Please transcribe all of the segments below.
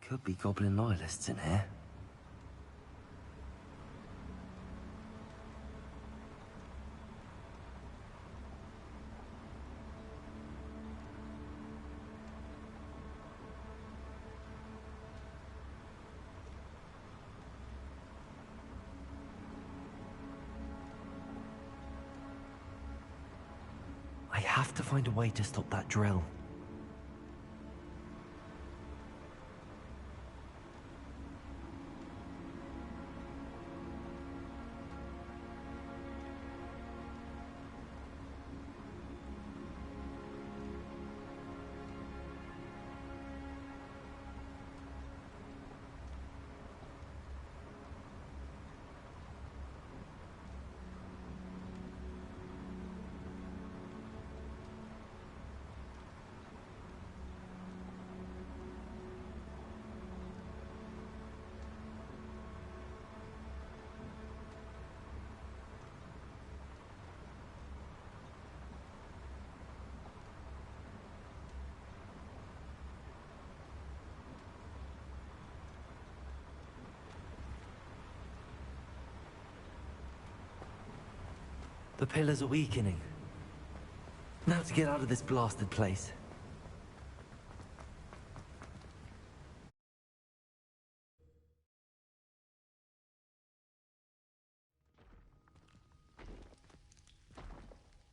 Could be Goblin loyalists in here. I have to find a way to stop that drill. The pillars are weakening. Now to get out of this blasted place.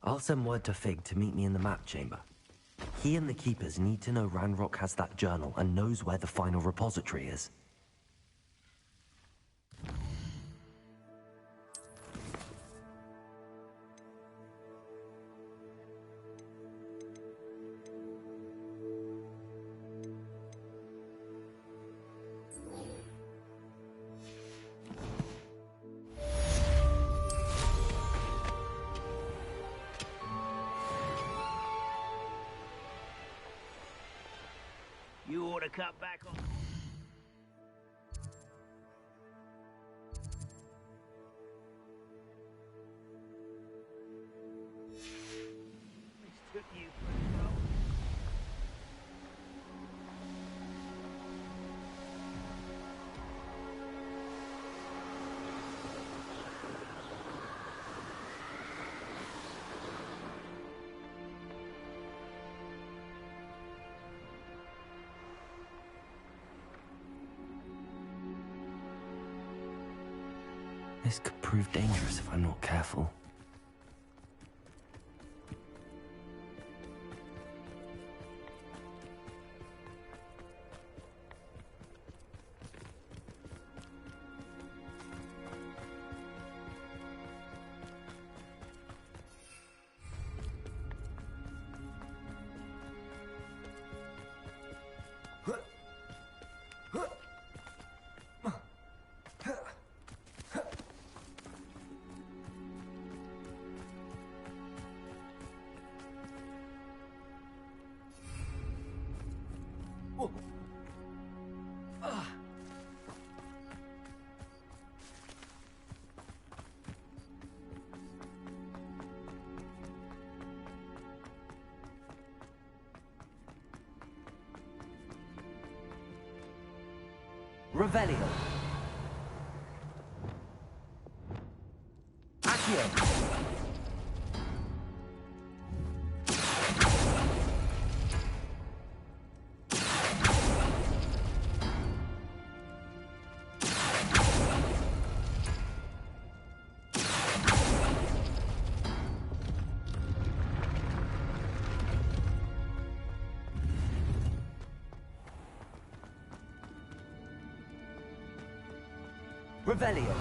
I'll send word to Fig to meet me in the map chamber. He and the Keepers need to know Ranrock has that journal and knows where the final repository is. You ought to cut back on... Mistook you for a troll. This could prove dangerous if I'm not careful. Revelio. Accio. Revelio.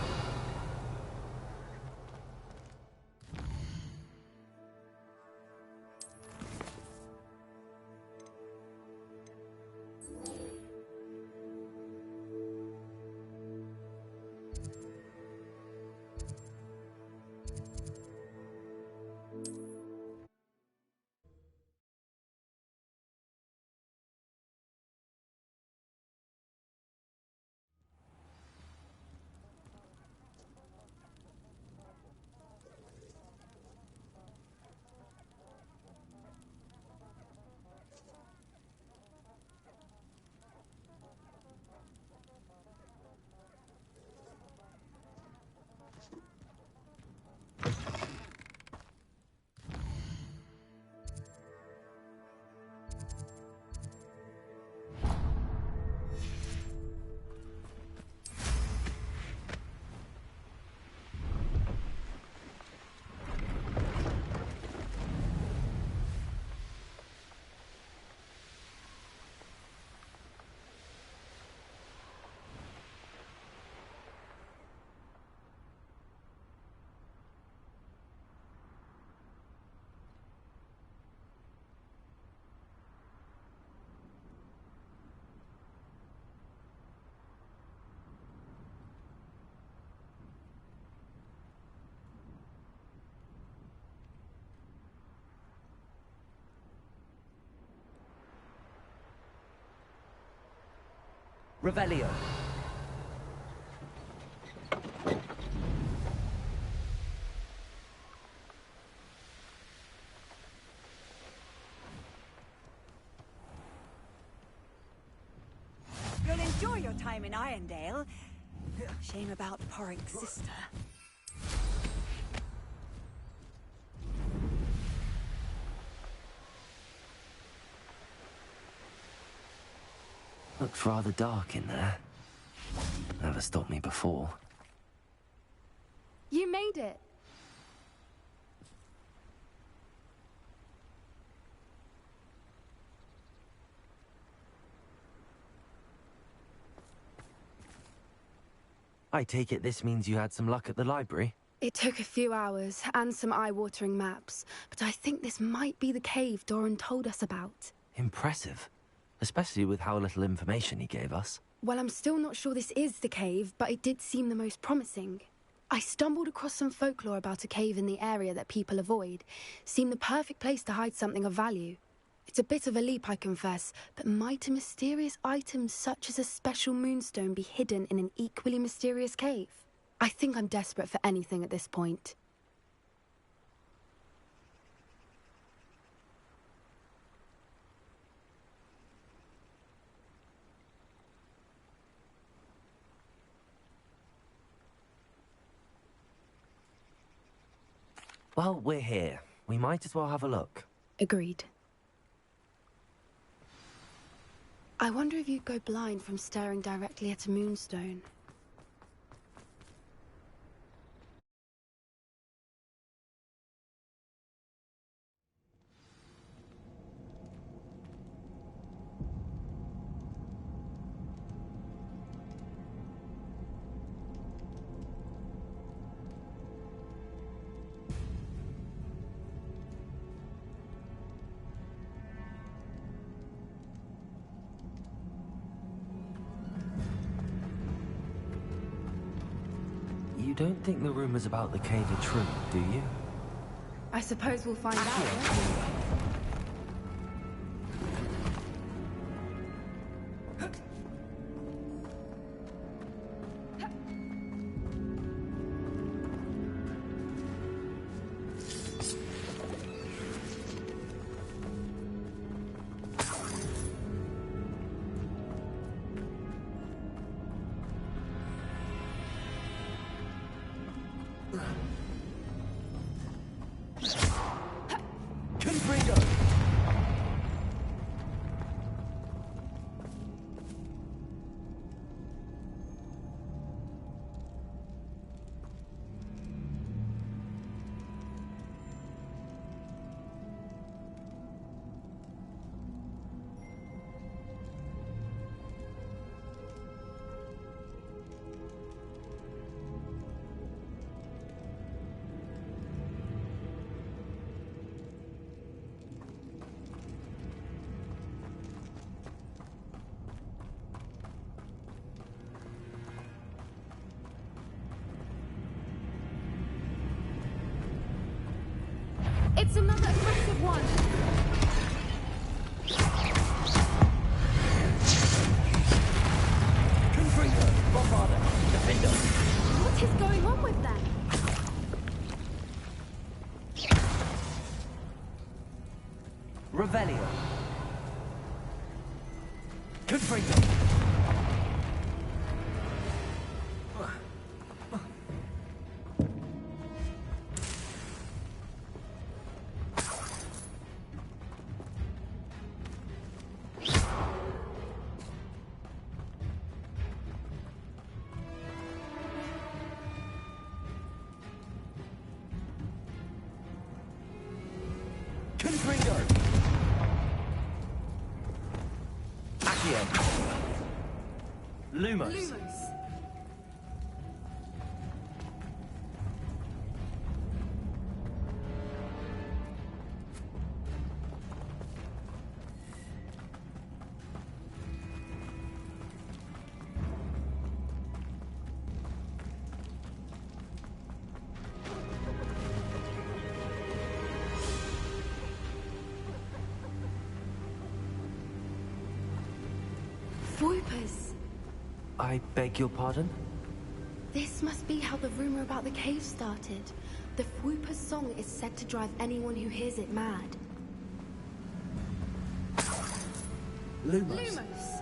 Revelio. You'll enjoy your time in Irondale. Shame about Porrick's sister. Looks rather dark in there. Never stopped me before. You made it. I take it this means you had some luck at the library? It took a few hours and some eye-watering maps, but I think this might be the cave Doran told us about. Impressive. Especially with how little information he gave us. Well, I'm still not sure this is the cave, but it did seem the most promising. I stumbled across some folklore about a cave in the area that people avoid. Seemed the perfect place to hide something of value. It's a bit of a leap, I confess, but might a mysterious item such as a special moonstone be hidden in an equally mysterious cave? I think I'm desperate for anything at this point. Well, we're here. We might as well have a look. Agreed. I wonder if you'd go blind from staring directly at a moonstone. You don't think the rumors about the cave are true, do you? I suppose we'll find out, won't we? It's another aggressive one! Confringo! Bombarder! Defender! What is going on with them? Revelio! Confringo! Confringo! Accio! Lumos! Lumos. Voipers. I beg your pardon? This must be how the rumor about the cave started. The Whooper's song is said to drive anyone who hears it mad. Lumos. Lumos!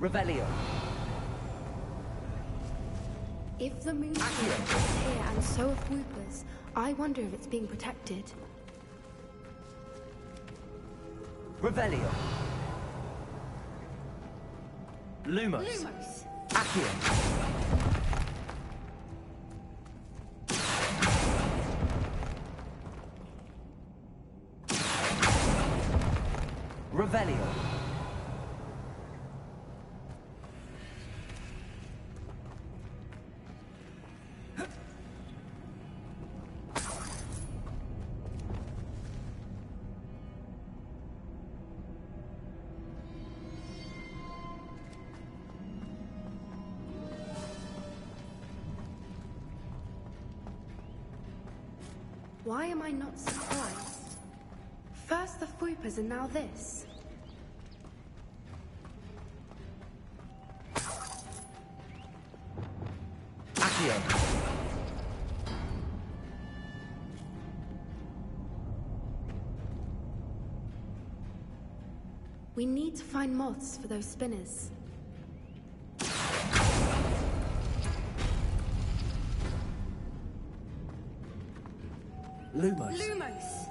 Revelio. If the moon is here and so are Whoopers, I wonder if it's being protected. Revelio. Lumos. Lumos! Accio. Revelio. Why am I not surprised? First the Whoopers and now this. Accio. We need to find moths for those spinners. Lumos. Lumos!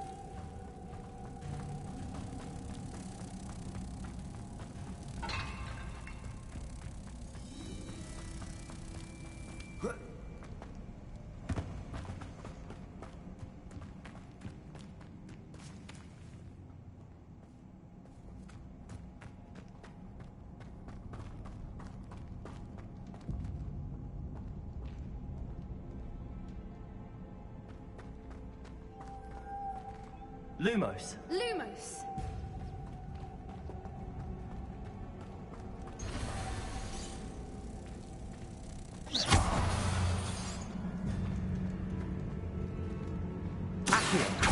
Lumos. Lumos! Accio.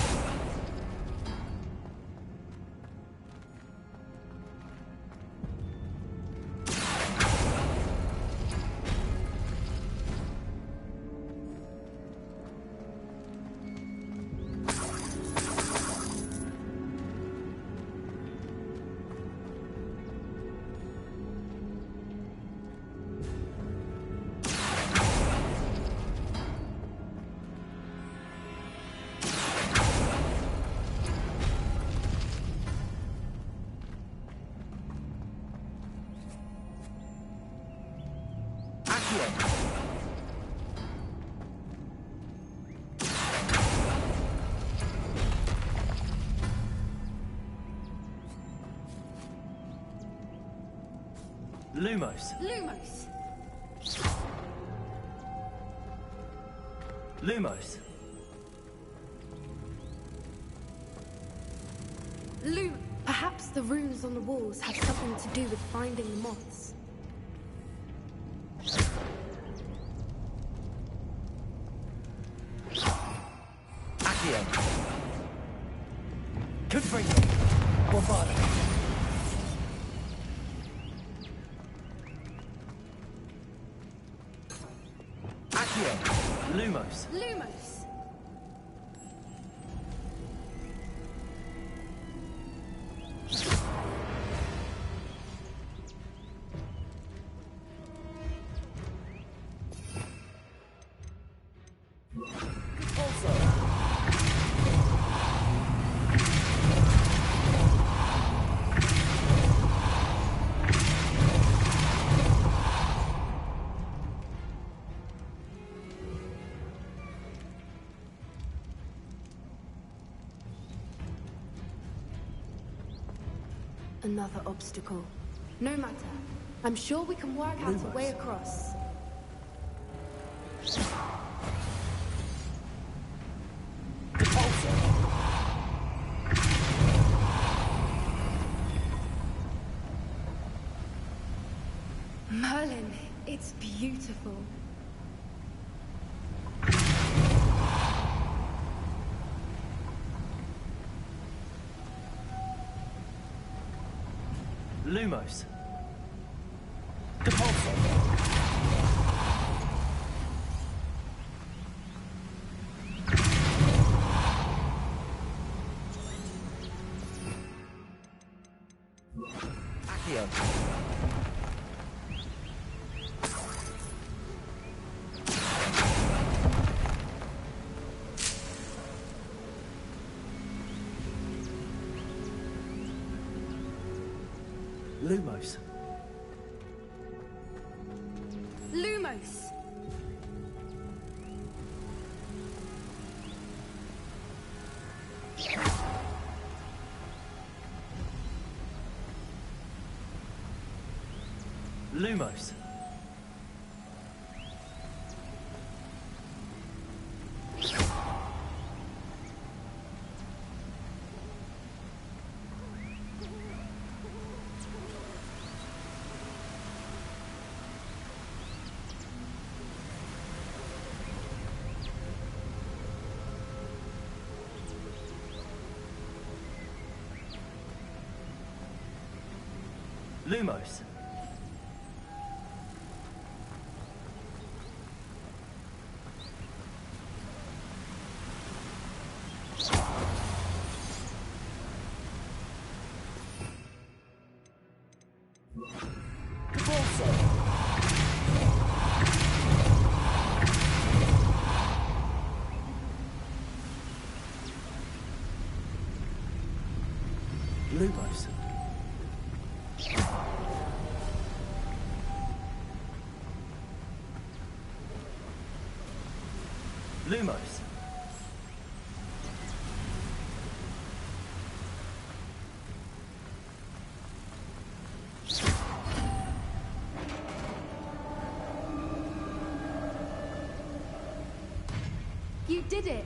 Lumos. Lumos! Lumos. Perhaps the runes on the walls have something to do with finding the moths. Accio. Confringo. Bombarding. Accio. Lumos. Lumos! Another obstacle. No matter. I'm sure we can work out a way across. Merlin, it's beautiful. Lumos. Depulso. Accio. Lumos. Lumos! Lumos. Lumos. Lumos. Lumos. You did it!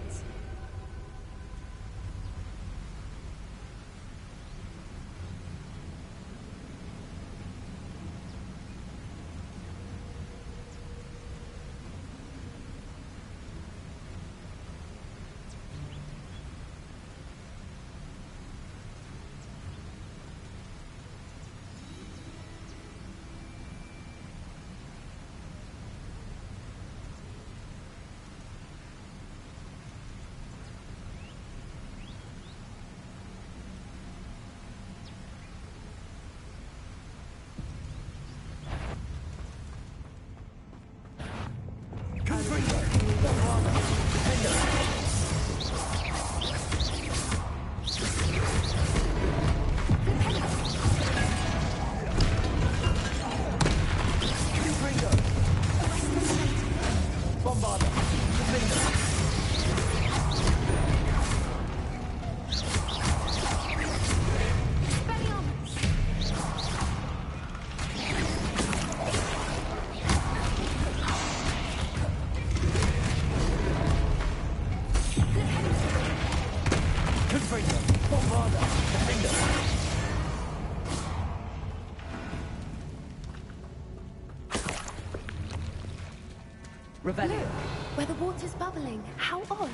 Rebellion. Look, where the water's bubbling. How odd.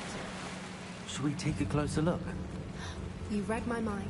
Should we take a closer look? You read my mind.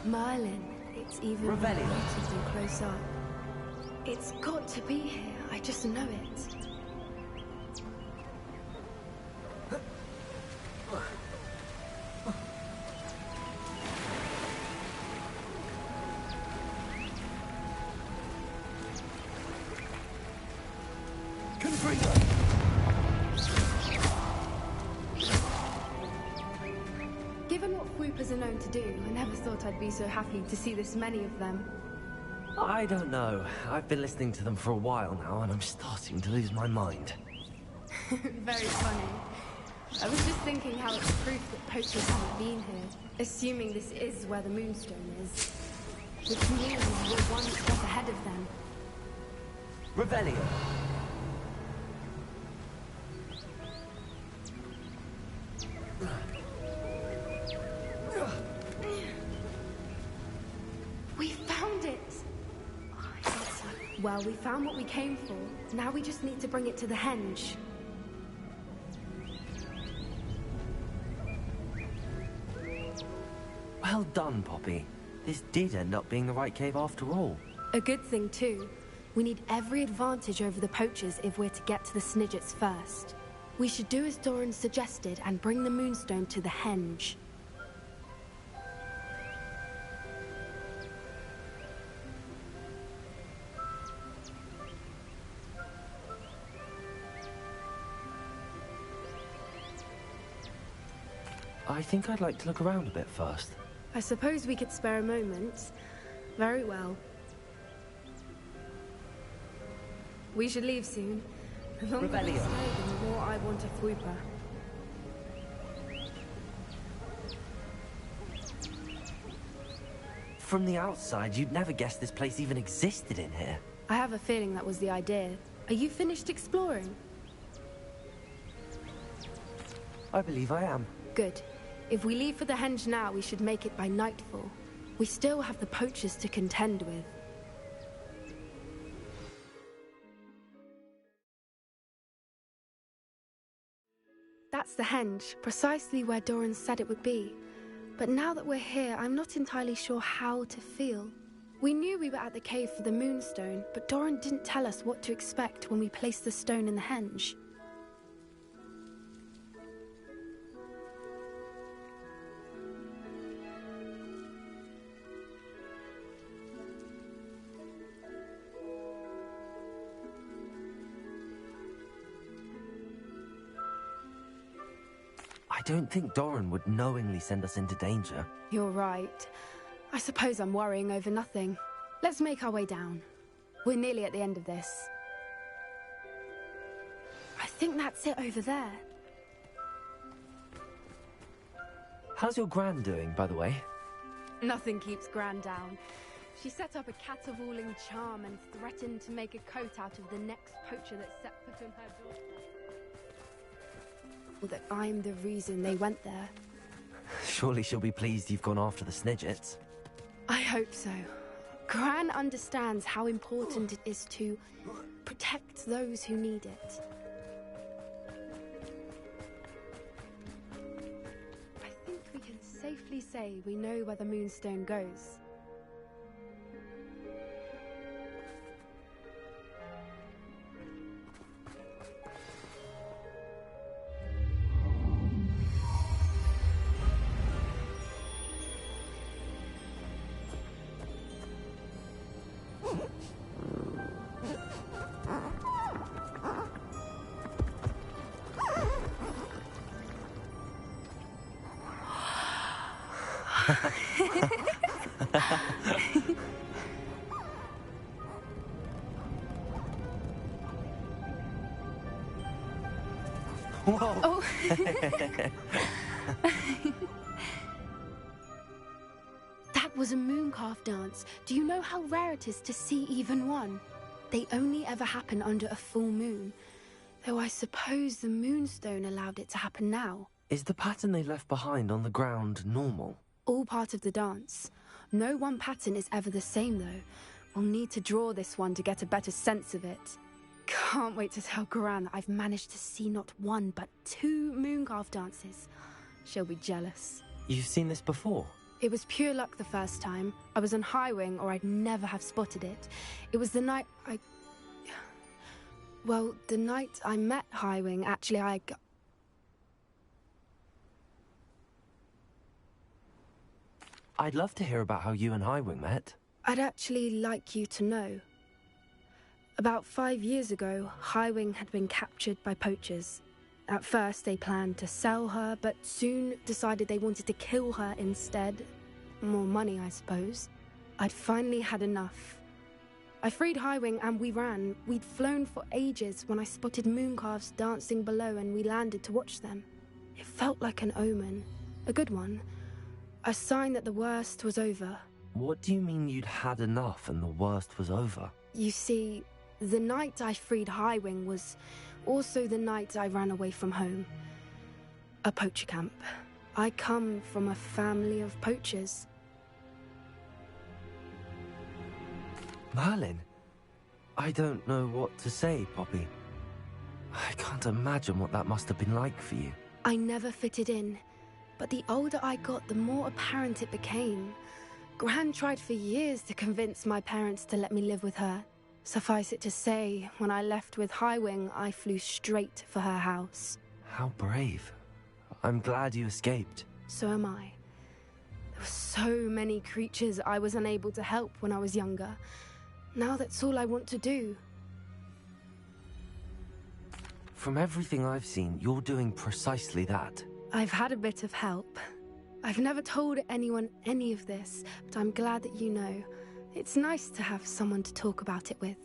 Merlin, it's even Revelio. beautiful close up. It's got to be here, I just know it. Given what Whoopers are known to do, I never thought I'd be so happy to see this many of them. I don't know. I've been listening to them for a while now, and I'm starting to lose my mind. Very funny. I was just thinking how it's proof that poachers haven't been here, assuming this is where the Moonstone is. Which means we're one step ahead of them. Revelio. We found it! Well, we found what we came for. Now we just need to bring it to the henge. Well done, Poppy. This did end up being the right cave after all. A good thing, too. We need every advantage over the poachers if we're to get to the Snidgets first. We should do as Doran suggested and bring the Moonstone to the henge. I think I'd like to look around a bit first. I suppose we could spare a moment. Very well. We should leave soon. The longer we Revelio. stay, the more I want a Thwooper. From the outside, you'd never guess this place even existed in here. I have a feeling that was the idea. Are you finished exploring? I believe I am. Good. If we leave for the henge now, we should make it by nightfall. We still have the poachers to contend with. That's the henge, precisely where Doran said it would be. But now that we're here, I'm not entirely sure how to feel. We knew we were at the cave for the Moonstone, but Doran didn't tell us what to expect when we placed the stone in the henge. I don't think Doran would knowingly send us into danger. You're right. I suppose I'm worrying over nothing. Let's make our way down. We're nearly at the end of this. I think that's it over there. How's your gran doing, by the way? Nothing keeps Gran down. She set up a caterwauling charm and threatened to make a coat out of the next poacher that set foot on her door. That I'm the reason they went there. Surely she'll be pleased you've gone after the Snidgets. I hope so. Gran understands how important it is to protect those who need it. I think we can safely say we know where the Moonstone goes. Whoa! Oh. That was a mooncalf dance. Do you know how rare it is to see even one? They only ever happen under a full moon. Though I suppose the Moonstone allowed it to happen now. Is the pattern they left behind on the ground normal? All part of the dance. No one pattern is ever the same, though. We'll need to draw this one to get a better sense of it. Can't wait to tell Gran that I've managed to see not one, but 2 mooncalf dances. She'll be jealous. You've seen this before? It was pure luck the first time. I was on Highwing, or I'd never have spotted it. It was the night Well, the night I met Highwing, actually, I'd love to hear about how you and Highwing met. I'd actually like you to know. About 5 years ago, Highwing had been captured by poachers. At first, they planned to sell her, but soon decided they wanted to kill her instead. More money, I suppose. I'd finally had enough. I freed Highwing and we ran. We'd flown for ages when I spotted mooncalves dancing below and we landed to watch them. It felt like an omen. A good one. A sign that the worst was over. What do you mean you'd had enough and the worst was over? You see, the night I freed Highwing was also the night I ran away from home. A poacher camp. I come from a family of poachers. Merlin? I don't know what to say, Poppy. I can't imagine what that must have been like for you. I never fitted in, but the older I got, the more apparent it became. Gran tried for years to convince my parents to let me live with her. Suffice it to say, when I left with Highwing, I flew straight for her house. How brave. I'm glad you escaped. So am I. There were so many creatures I was unable to help when I was younger. Now that's all I want to do. From everything I've seen, you're doing precisely that. I've had a bit of help. I've never told anyone any of this, but I'm glad that you know. It's nice to have someone to talk about it with.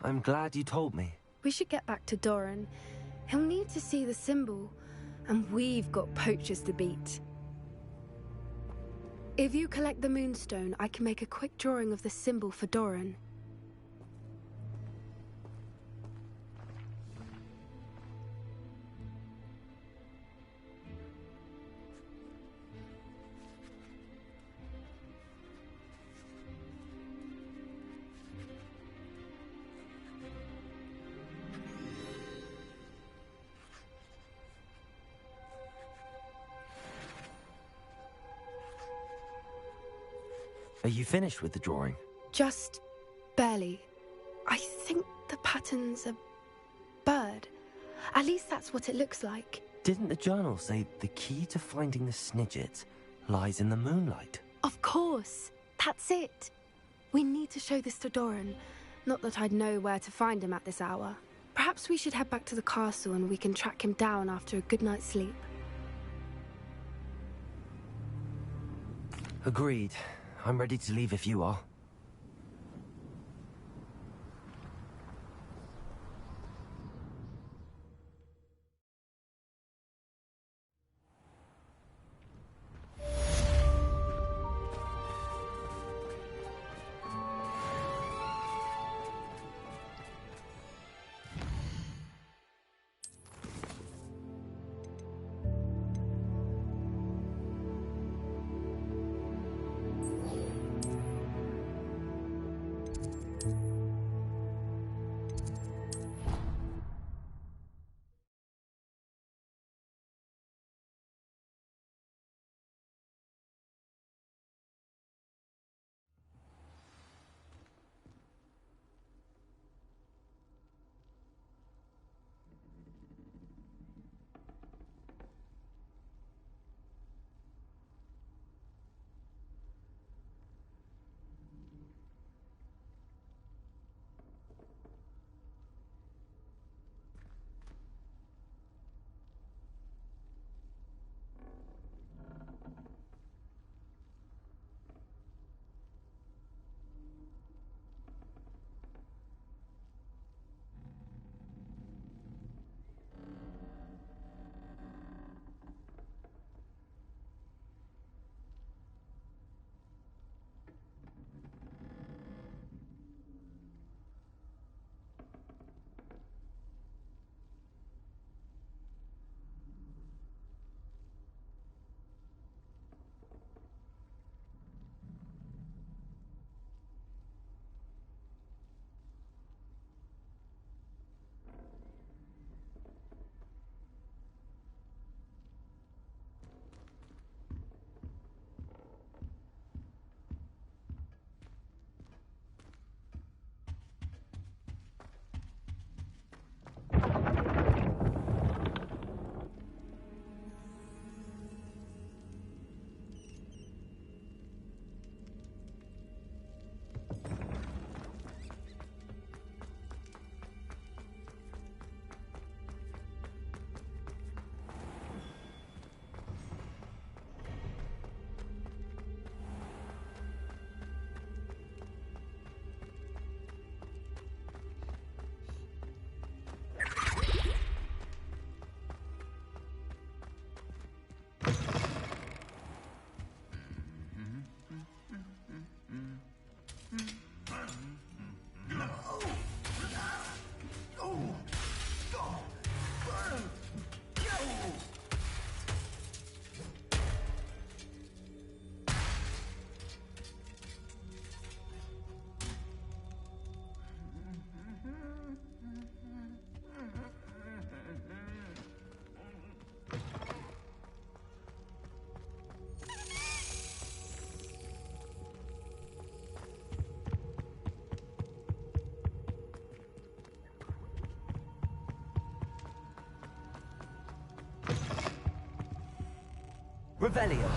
I'm glad you told me. We should get back to Doran. He'll need to see the symbol, and we've got poachers to beat. If you collect the moonstone, I can make a quick drawing of the symbol for Doran. Are you finished with the drawing? Just barely. I think the pattern's a bird. At least that's what it looks like. Didn't the journal say the key to finding the Snidget lies in the moonlight? Of course. That's it. We need to show this to Doran. Not that I'd know where to find him at this hour. Perhaps we should head back to the castle and we can track him down after a good night's sleep. Agreed. I'm ready to leave if you are. Revelio.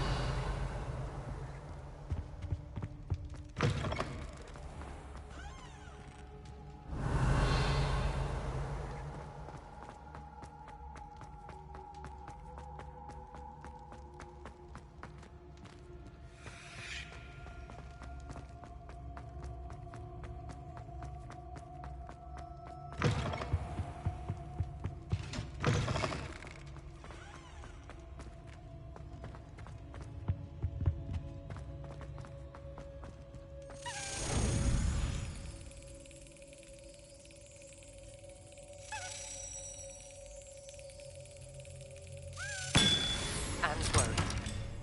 Anne's worried.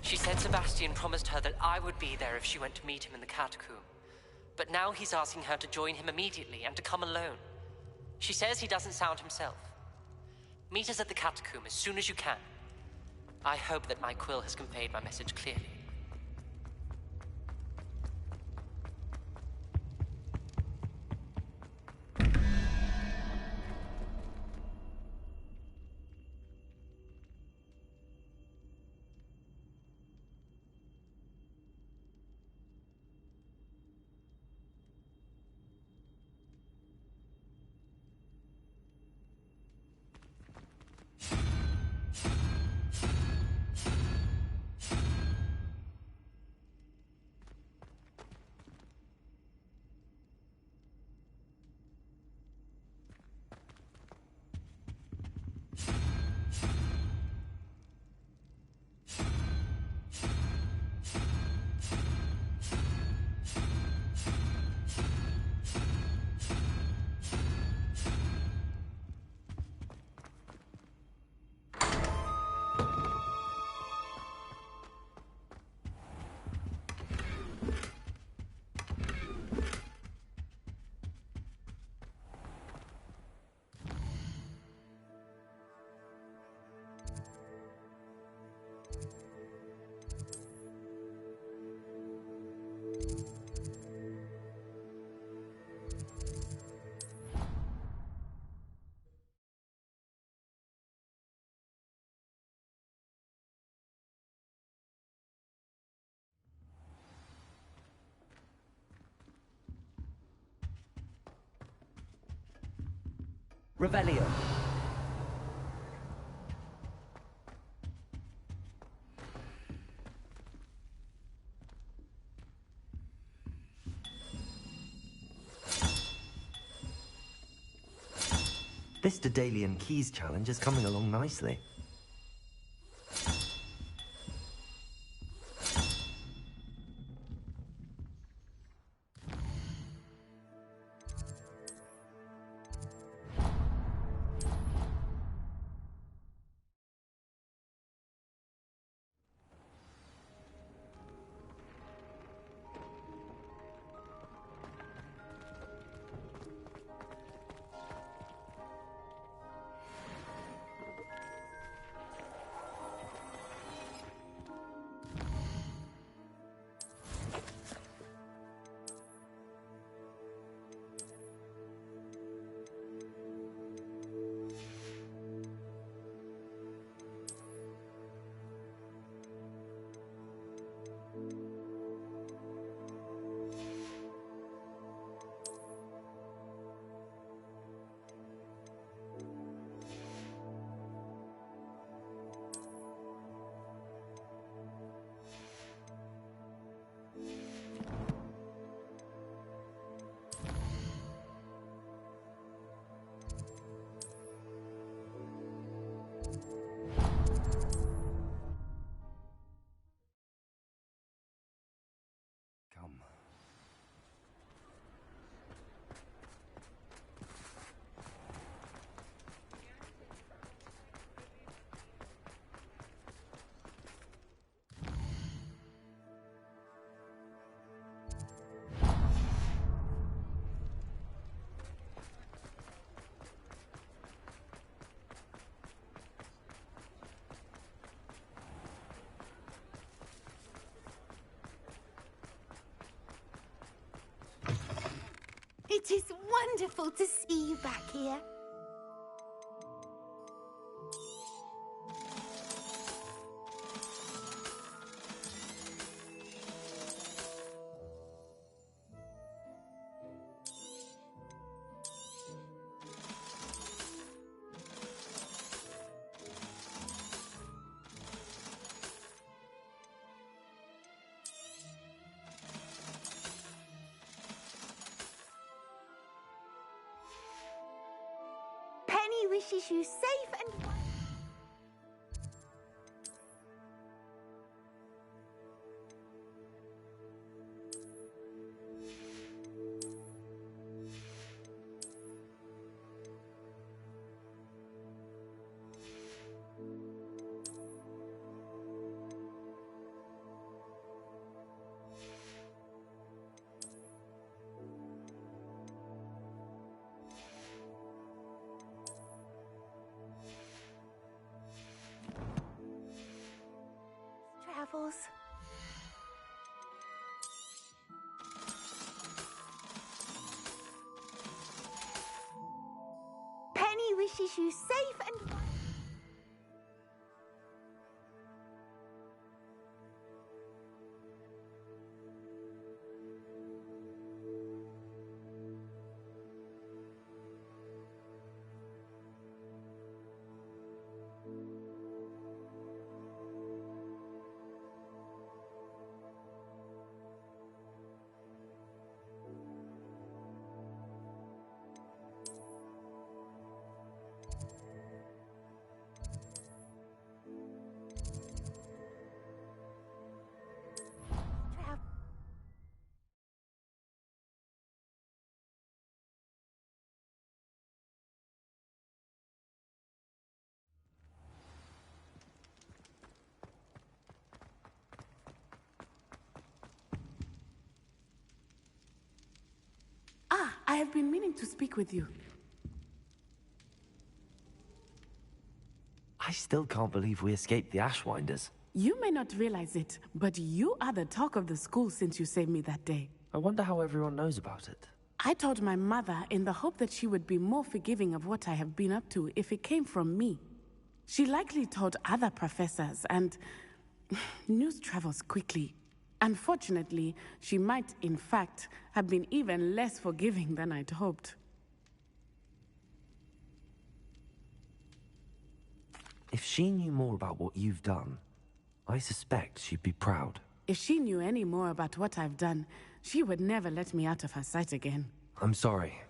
She said Sebastian promised her that I would be there if she went to meet him in the catacomb. But now he's asking her to join him immediately and to come alone. She says he doesn't sound himself. Meet us at the catacomb as soon as you can. I hope that my quill has conveyed my message clearly. Revelio. This Daedalian Keys challenge is coming along nicely. It is wonderful to see you back here. Penny wishes you safe and... travels. Penny wishes you safe and... I have been meaning to speak with you. I still can't believe we escaped the Ashwinders. You may not realize it, but you are the talk of the school since you saved me that day. I wonder how everyone knows about it. I told my mother in the hope that she would be more forgiving of what I have been up to if it came from me. She likely told other professors, and news travels quickly. Unfortunately, she might, in fact, have been even less forgiving than I'd hoped. If she knew more about what you've done, I suspect she'd be proud. If she knew any more about what I've done, she would never let me out of her sight again. I'm sorry.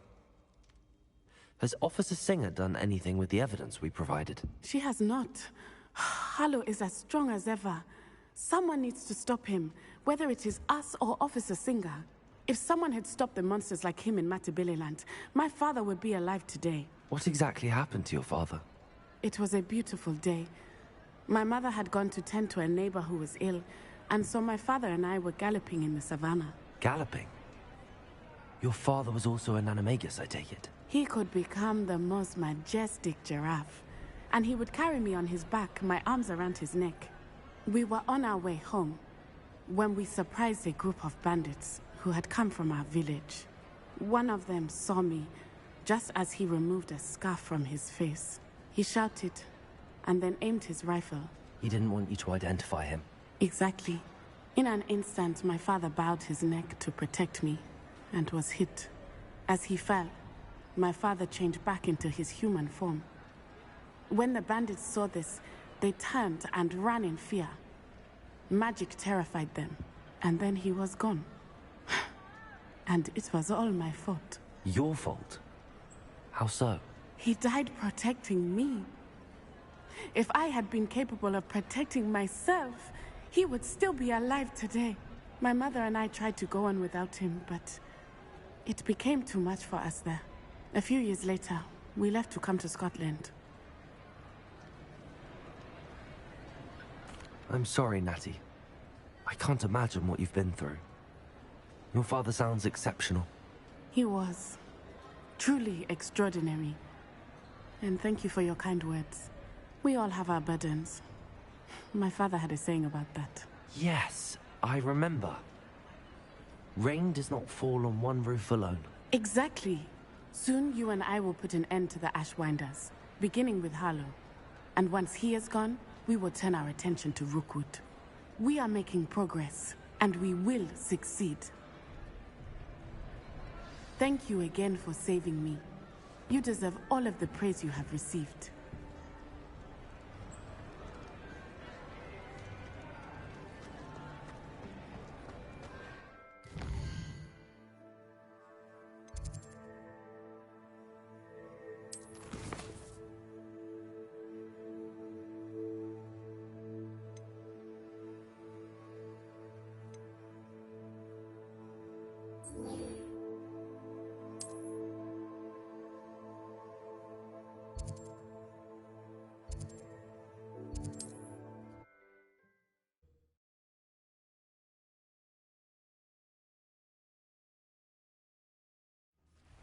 Has Officer Singer done anything with the evidence we provided? She has not. Harlow is as strong as ever. Someone needs to stop him, whether it is us or Officer Singer. If someone had stopped the monsters like him in Matabeleland, my father would be alive today. What exactly happened to your father? It was a beautiful day. My mother had gone to tend to a neighbor who was ill, and so my father and I were galloping in the savannah. Galloping? Your father was also an animagus, I take it? He could become the most majestic giraffe, and he would carry me on his back, my arms around his neck. We were on our way home when we surprised a group of bandits who had come from our village. One of them saw me just as he removed a scarf from his face. He shouted and then aimed his rifle. He didn't want you to identify him. Exactly. In an instant, my father bowed his neck to protect me and was hit. As he fell, my father changed back into his human form. When the bandits saw this, they turned and ran in fear. Magic terrified them, and then he was gone. And it was all my fault. Your fault? How so? He died protecting me. If I had been capable of protecting myself, he would still be alive today. My mother and I tried to go on without him, but it became too much for us there. A few years later, we left to come to Scotland. I'm sorry, Natty. I can't imagine what you've been through. Your father sounds exceptional. He was. Truly extraordinary. And thank you for your kind words. We all have our burdens. My father had a saying about that. Yes, I remember. Rain does not fall on one roof alone. Exactly. Soon you and I will put an end to the Ashwinders, beginning with Harlow. And once he is gone, we will turn our attention to Rookwood. We are making progress, and we will succeed. Thank you again for saving me. You deserve all of the praise you have received.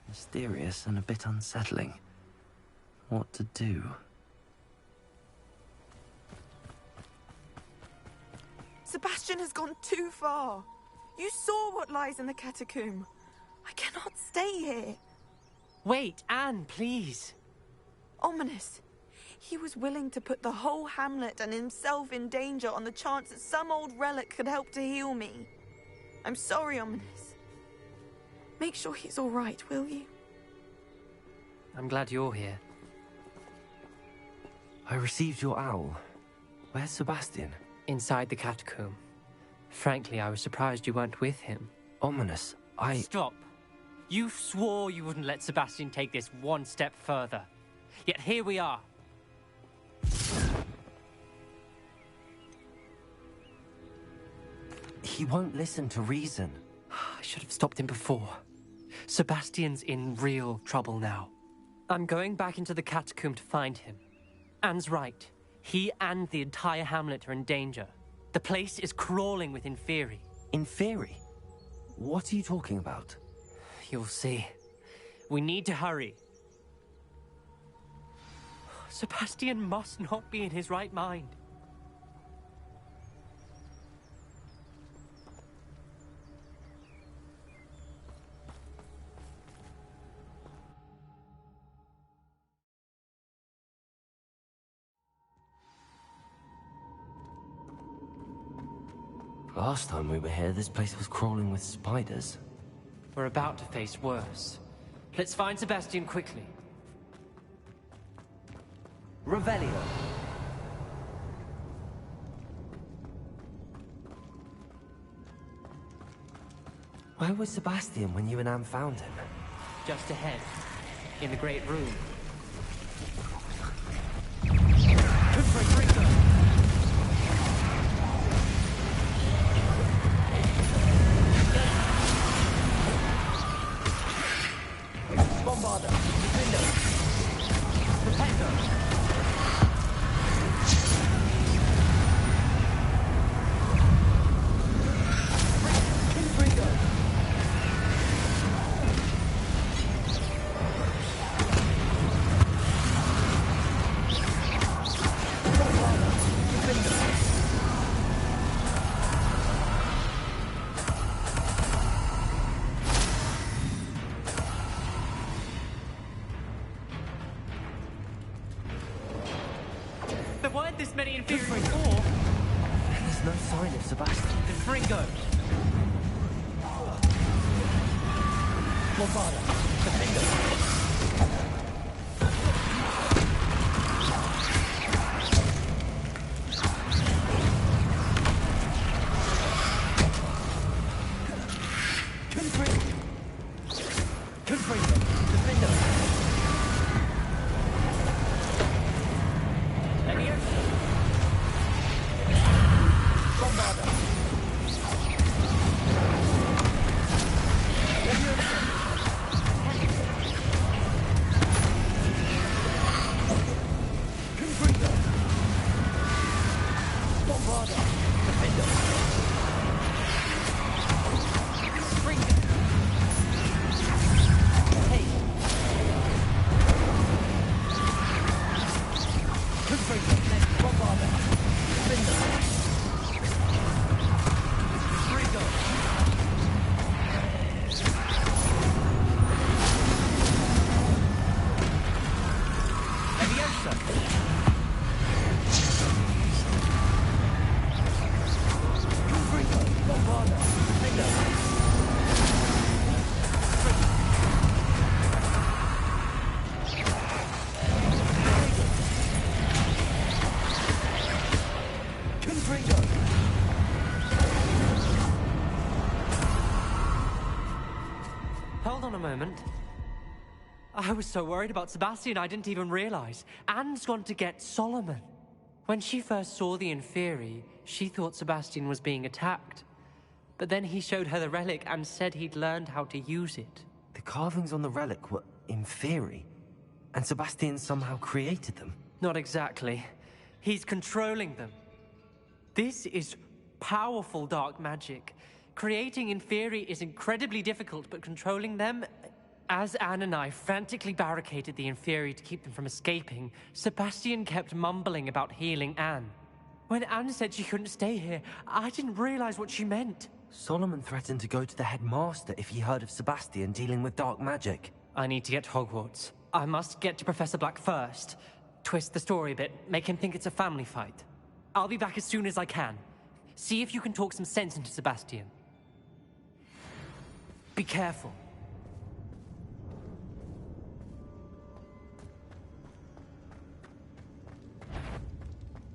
Mysterious and a bit unsettling. What to do? Sebastian has gone too far. You saw what lies in the catacomb. I cannot stay here. Wait, Anne, please. Ominous. He was willing to put the whole hamlet and himself in danger on the chance that some old relic could help to heal me. I'm sorry, Ominous. Make sure he's all right, will you? I'm glad you're here. I received your owl. Where's Sebastian? Inside the catacomb. Frankly, I was surprised you weren't with him. Ominous, Stop. You swore you wouldn't let Sebastian take this one step further. Yet here we are. He won't listen to reason. I should have stopped him before. Sebastian's in real trouble now. I'm going back into the catacomb to find him. Anne's right. He and the entire hamlet are in danger. The place is crawling with Inferi. Inferi? What are you talking about? You'll see. We need to hurry. Sebastian must not be in his right mind. Last time we were here, this place was crawling with spiders. We're about to face worse. Let's find Sebastian quickly. Revelio. Where was Sebastian when you and Anne found him? Just ahead, in the Great Room. Bombarder, window. Protector. There weren't this many Inferi before. There's no sign of Sebastian. The Fringo. Bombarder, defender. Hey, moment. I was so worried about Sebastian I didn't even realize. Anne's gone to get Solomon. When she first saw the Inferi, she thought Sebastian was being attacked. But then he showed her the relic and said he'd learned how to use it. The carvings on the relic were Inferi, and Sebastian somehow created them. Not exactly. He's controlling them. This is powerful dark magic. Creating Inferi is incredibly difficult, but controlling them... As Anne and I frantically barricaded the Inferi to keep them from escaping, Sebastian kept mumbling about healing Anne. When Anne said she couldn't stay here, I didn't realize what she meant. Solomon threatened to go to the headmaster if he heard of Sebastian dealing with dark magic. I need to get to Hogwarts. I must get to Professor Black first. Twist the story a bit, make him think it's a family fight. I'll be back as soon as I can. See if you can talk some sense into Sebastian. Be careful.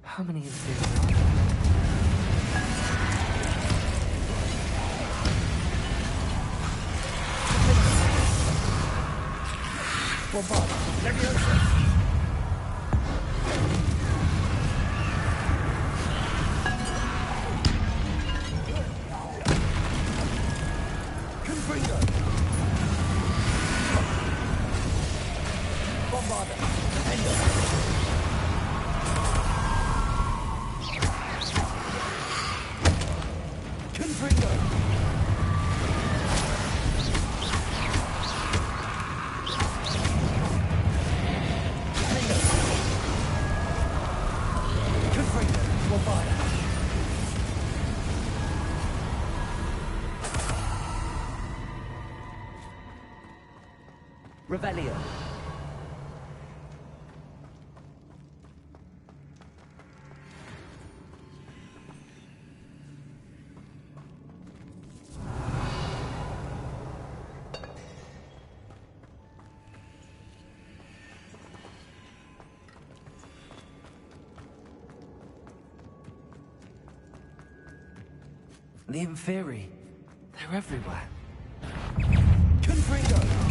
How many Inferi are there? Revelio. The Inferi. They're everywhere. Confringo!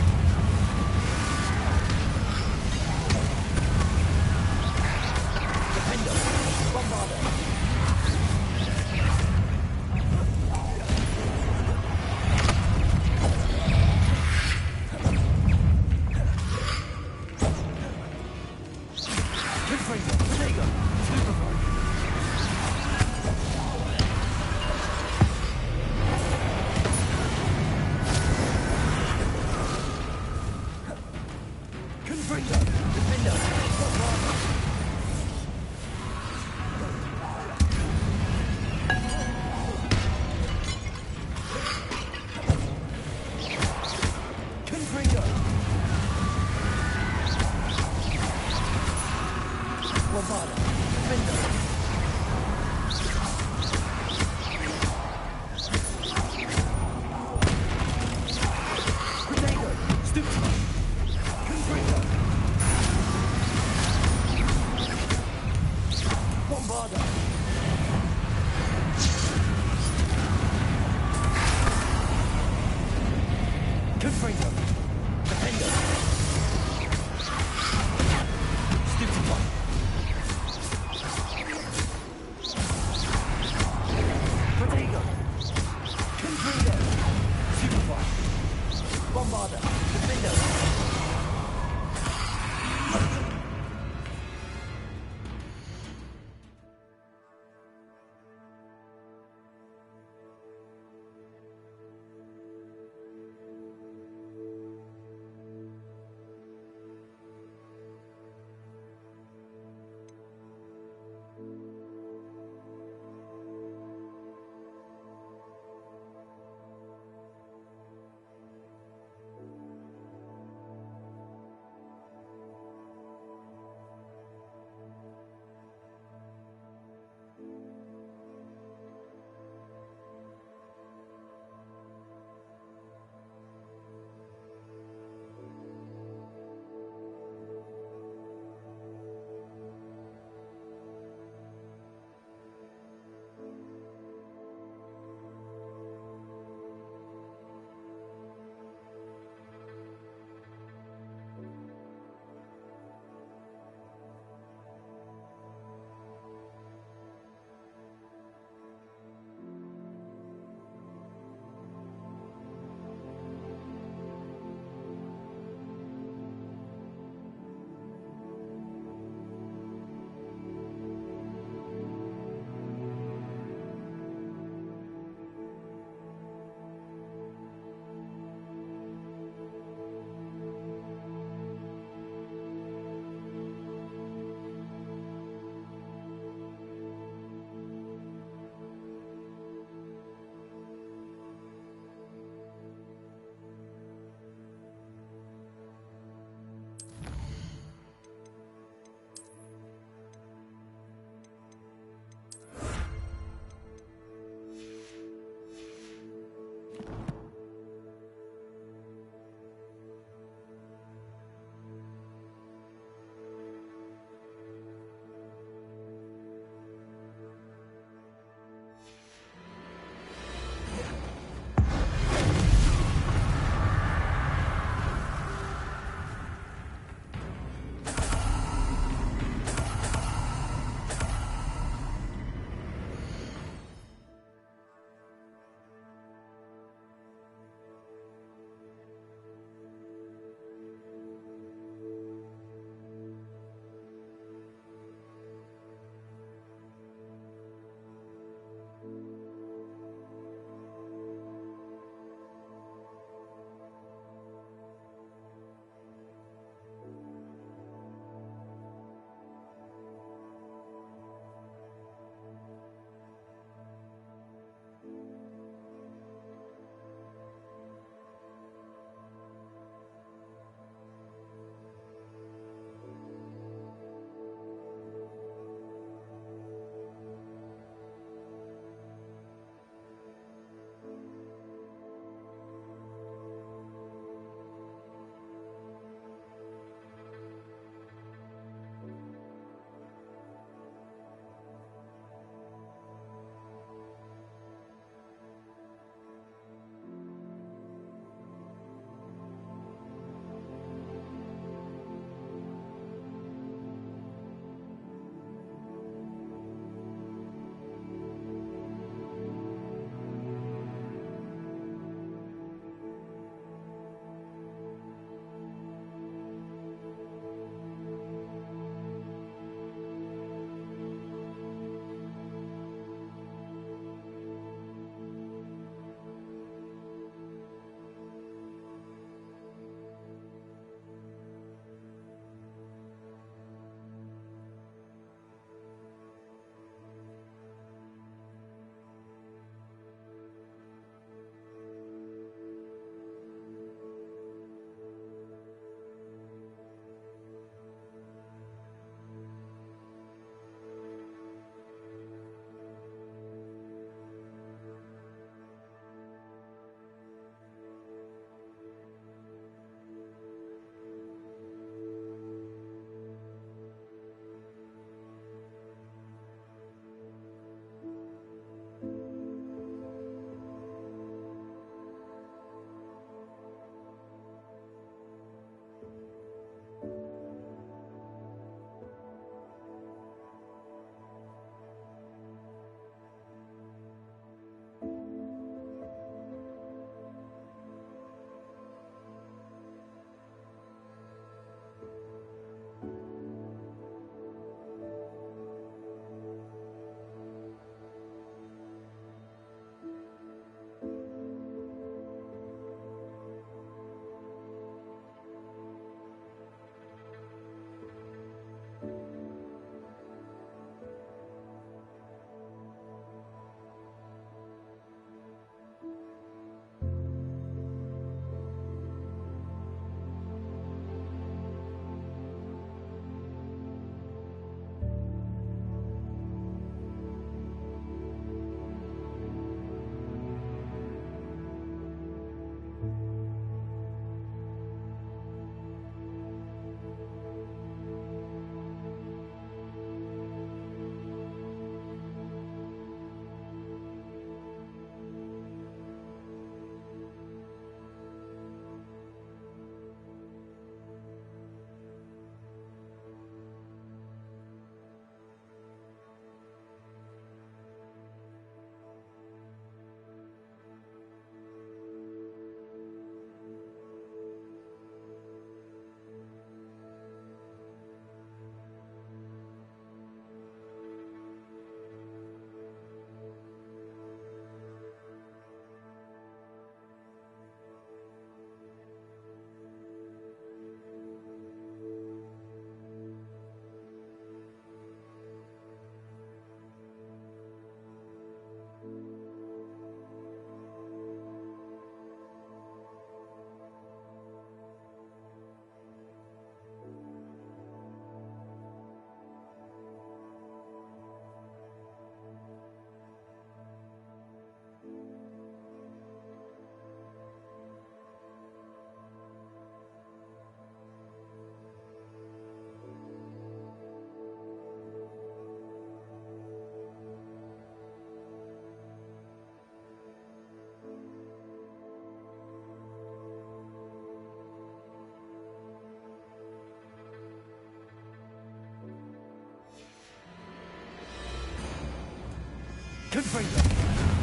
Confringo!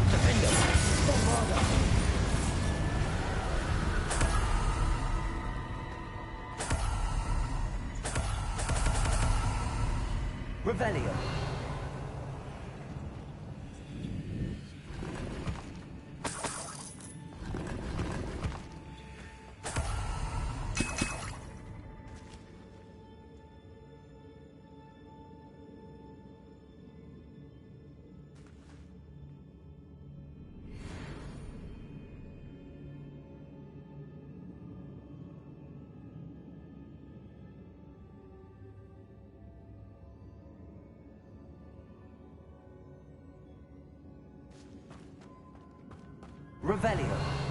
Defendo! Bombarda! Revelio! Revelio.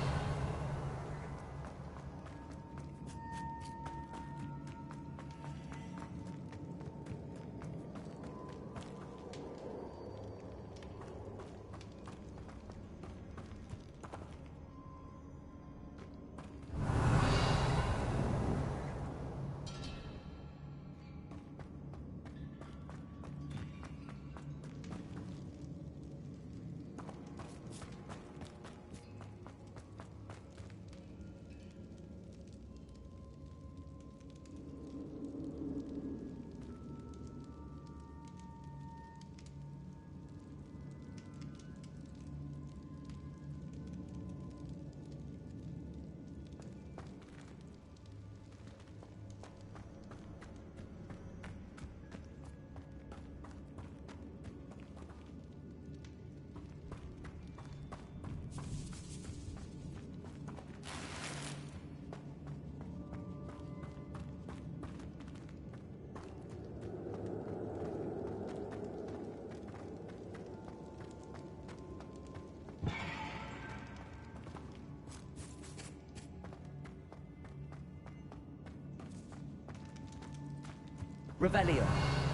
Revelio.